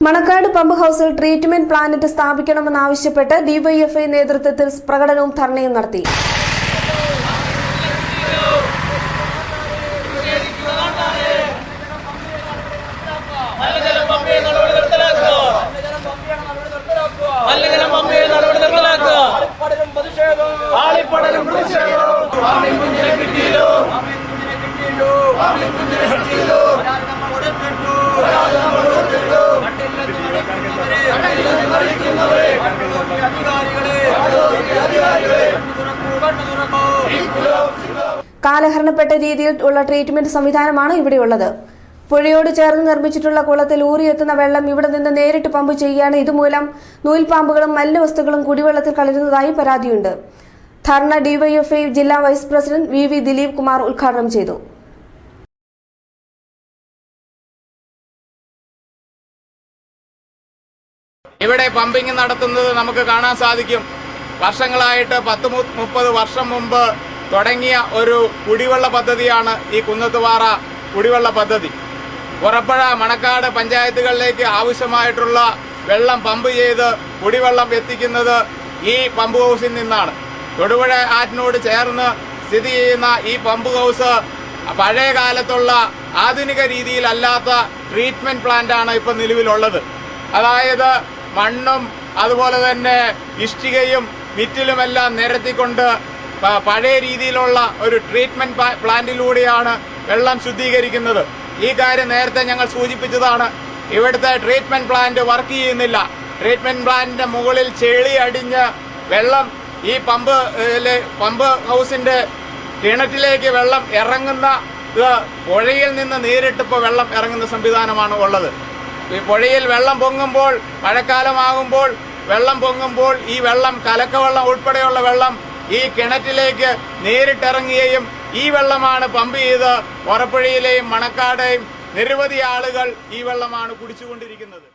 Manacaud pump ഹൌസിൽ treatment plant സ്ഥാപിക്കണമെന്നാവശ്യപ്പെട്ട് DYFI നേതൃത്വത്തിൽ പ്രകടനവും ധർണയും നടത്തി. കാലഹരണപ്പെട്ട രീതിയിൽ ഉള്ള ട്രീറ്റ്മെന്റ് സംവിധാനമാണ് ഇവിടെയുള്ളത്. പുഴയോട് ചേർന്ന് നിർമ്മിച്ചിട്ടുള്ള കുളത്തിൽ ഊറിയെത്തുന്ന വെള്ളം ഇവിടെ നിന്ന് നേരിട്ട് പമ്പ് ചെയ്യുകയാണ്. ഇതുമൂലം നൂൽപ്പാമ്പുകളും മലിനവസ്തുക്കളും കുടിവെള്ളത്തിൽ കലരുന്നതായി പരാതിയുണ്ട്. ധർണ ഡിവൈഎഫ്ഐ ജില്ലാ vice president V Dileep Kumar ഉദ്ഘാടനം ചെയ്തു. ഇവിടെ പമ്പിംഗ് നടത്തുന്നത് നമുക്ക് കാണാൻ സാധിക്കും. വർഷങ്ങളായിട്ട് 10-30 വർഷം മുമ്പ് തുടങ്ങിയ ഒരു കുടിവെള്ള പദ്ധതിയാണ് ഈ കുന്നത്തുപാറ കുടിവെള്ള പദ്ധതി. പുറപ്പുഴ, മണക്കാട് പഞ്ചായത്തുകളിലേക്ക് ആവശ്യമായിട്ടുള്ള വെള്ളം പമ്പ് ചെയ്ത് കുടിവെള്ളം എത്തിക്കുന്നത് ഈ പമ്പ് ഹൗസിൽ നിന്നാണ്. തൊടുപുഴ ആറ്റിനോട് ചേർന്ന് സ്ഥിതി ചെയ്യുന്ന ഈ പമ്പ് ഹൗസ് പഴയ കാലത്തുള്ള ആധുനിക രീതിയിലല്ലാത്ത ട്രീറ്റ്മെന്റ് പ്ലാന്റാണ് ഇപ്പം നിലവിലുള്ളത്. അതായത് മണ്ണും അതുപോലെ തന്നെ ഇഷ്ടികയും മിറ്റിലുമെല്ലാം നിരത്തിക്കൊണ്ട് പഴയ രീതിയിലുള്ള ഒരു ട്രീറ്റ്മെന്റ് പ്ലാന്റിലൂടെയാണ് വെള്ളം ശുദ്ധീകരിക്കുന്നത്. ഈ കാര്യം നേരത്തെ ഞങ്ങൾ സൂചിപ്പിച്ചതാണ്. ഇവിടുത്തെ ട്രീറ്റ്മെന്റ് പ്ലാന്റ് വർക്ക് ചെയ്യുന്നില്ല. ട്രീറ്റ്മെന്റ് പ്ലാന്റിന്റെ മുകളിൽ ചെളി അടിഞ്ഞ് വെള്ളം ഈ പമ്പ് ഹൗസിന്റെ കിണറ്റിലേക്ക് വെള്ളം ഇറങ്ങുന്ന പുഴയിൽ നിന്ന് നേരിട്ടിപ്പോൾ വെള്ളം ഇറങ്ങുന്ന സംവിധാനമാണ് ഉള്ളത്. ഈ പുഴയിൽ വെള്ളം പൊങ്ങുമ്പോൾ, മഴക്കാലമാകുമ്പോൾ വെള്ളം പൊങ്ങുമ്പോൾ ഈ വെള്ളം, കലക്കവെള്ളം ഉൾപ്പെടെയുള്ള വെള്ളം ഈ കിണറ്റിലേക്ക് നേരിട്ടിറങ്ങുകയും ഈ വെള്ളമാണ് പമ്പ് ചെയ്ത് പുറപ്പുഴയിലെയും മണക്കാടെയും നിരവധി ആളുകൾ ഈ വെള്ളമാണ് കുടിച്ചുകൊണ്ടിരിക്കുന്നത്.